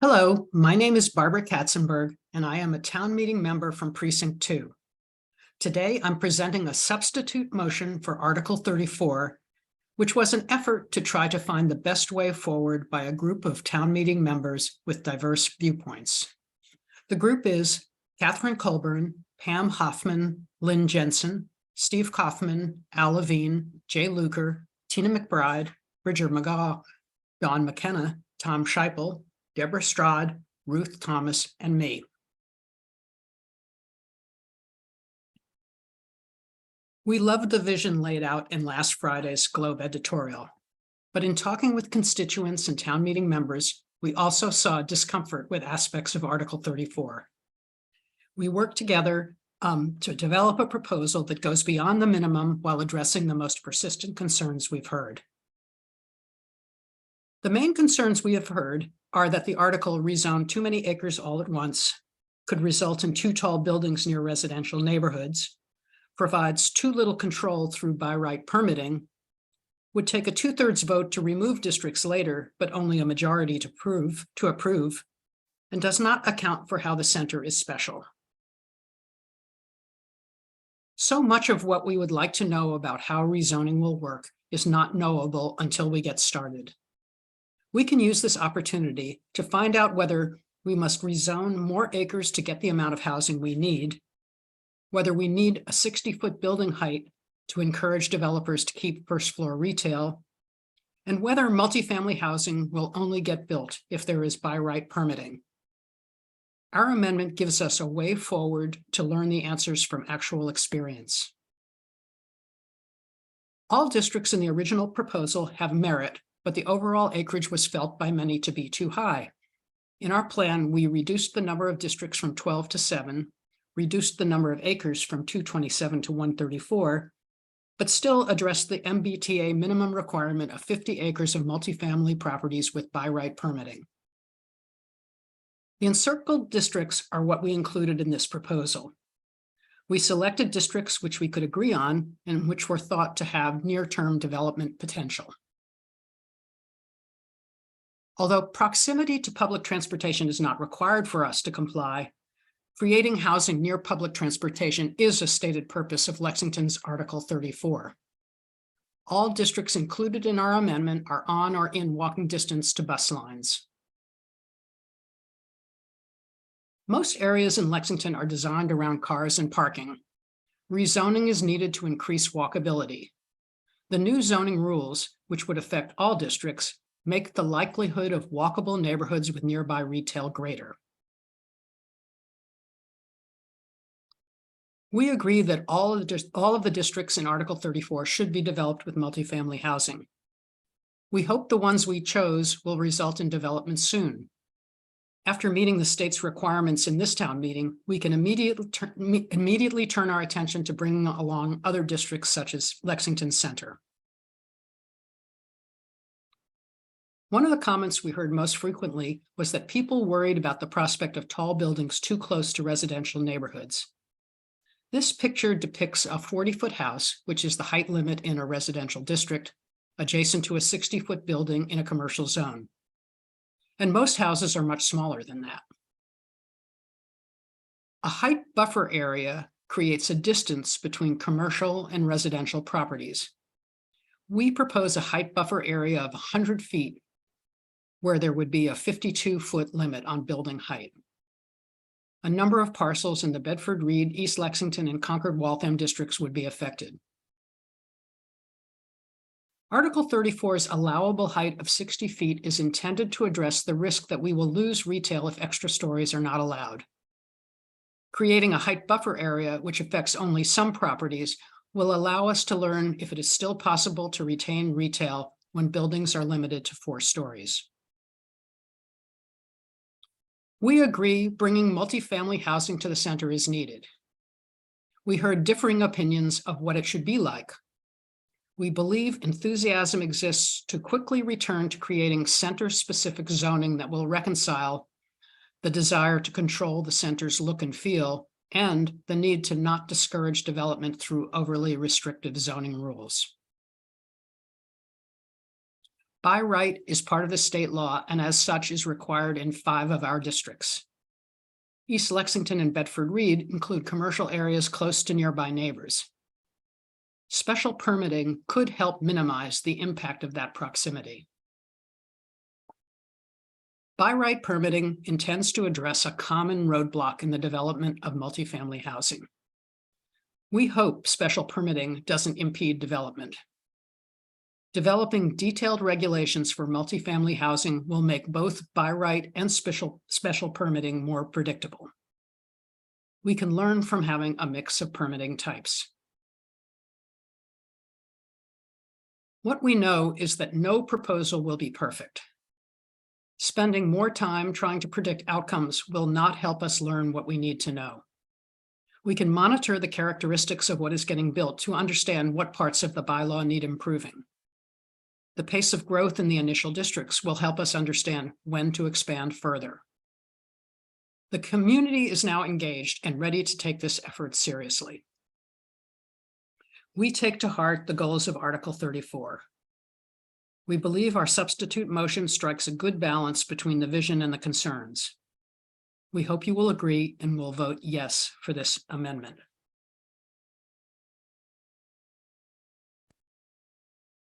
Hello, my name is Barbara Katzenberg, and I am a town meeting member from Precinct 2. Today, I'm presenting a substitute motion for Article 34, which was an effort to try to find the best way forward by a group of town meeting members with diverse viewpoints. The group is Catherine Colburn, Pam Hoffman, Lynn Jensen, Steve Kaufman, Al Levine, Jay Luker, Tina McBride, Bridger McGaw, Don McKenna, Tom Scheipel, Deborah Strad, Ruth Thomas, and me. We loved the vision laid out in last Friday's Globe editorial, but in talking with constituents and town meeting members, we also saw discomfort with aspects of Article 34. We worked together to develop a proposal that goes beyond the minimum while addressing the most persistent concerns we've heard. The main concerns we have heard are that the article rezone too many acres all at once, could result in too tall buildings near residential neighborhoods, provides too little control through by right permitting, would take a 2/3 vote to remove districts later, but only a majority to approve, and does not account for how the center is special. So much of what we would like to know about how rezoning will work is not knowable until we get started. We can use this opportunity to find out whether we must rezone more acres to get the amount of housing we need, whether we need a 60-foot building height to encourage developers to keep first floor retail, and whether multifamily housing will only get built if there is by right permitting. Our amendment gives us a way forward to learn the answers from actual experience. All districts in the original proposal have merit, but the overall acreage was felt by many to be too high. In our plan, we reduced the number of districts from 12 to 7, reduced the number of acres from 227 to 134, but still addressed the MBTA minimum requirement of 50 acres of multifamily properties with by right permitting. The encircled districts are what we included in this proposal. We selected districts which we could agree on and which were thought to have near-term development potential. Although proximity to public transportation is not required for us to comply, creating housing near public transportation is a stated purpose of Lexington's Article 34. All districts included in our amendment are on or in walking distance to bus lines. Most areas in Lexington are designed around cars and parking. Rezoning is needed to increase walkability. The new zoning rules, which would affect all districts, make the likelihood of walkable neighborhoods with nearby retail greater. We agree that all of the districts in Article 34 should be developed with multifamily housing. We hope the ones we chose will result in development soon. After meeting the state's requirements in this town meeting, we can immediately turn our attention to bringing along other districts such as Lexington Center. One of the comments we heard most frequently was that people worried about the prospect of tall buildings too close to residential neighborhoods. This picture depicts a 40-foot house, which is the height limit in a residential district, adjacent to a 60-foot building in a commercial zone. And most houses are much smaller than that. A height buffer area creates a distance between commercial and residential properties. We propose a height buffer area of 100 feet, where there would be a 52-foot limit on building height. A number of parcels in the Bedford, Reed, East Lexington, and Concord-Waltham districts would be affected. Article 34's allowable height of 60 feet is intended to address the risk that we will lose retail if extra stories are not allowed. Creating a height buffer area, which affects only some properties, will allow us to learn if it is still possible to retain retail when buildings are limited to 4 stories. We agree bringing multifamily housing to the center is needed. We heard differing opinions of what it should be like. We believe enthusiasm exists to quickly return to creating center-specific zoning that will reconcile the desire to control the center's look and feel and the need to not discourage development through overly restrictive zoning rules. By right is part of the state law and as such is required in 5 of our districts. East Lexington and Bedford Reed include commercial areas close to nearby neighbors. Special permitting could help minimize the impact of that proximity. By right permitting intends to address a common roadblock in the development of multifamily housing. We hope special permitting doesn't impede development. Developing detailed regulations for multifamily housing will make both by right and special permitting more predictable. We can learn from having a mix of permitting types. What we know is that no proposal will be perfect. Spending more time trying to predict outcomes will not help us learn what we need to know. We can monitor the characteristics of what is getting built to understand what parts of the bylaw need improving. The pace of growth in the initial districts will help us understand when to expand further. The community is now engaged and ready to take this effort seriously. We take to heart the goals of Article 34. We believe our substitute motion strikes a good balance between the vision and the concerns. We hope you will agree and will vote yes for this amendment.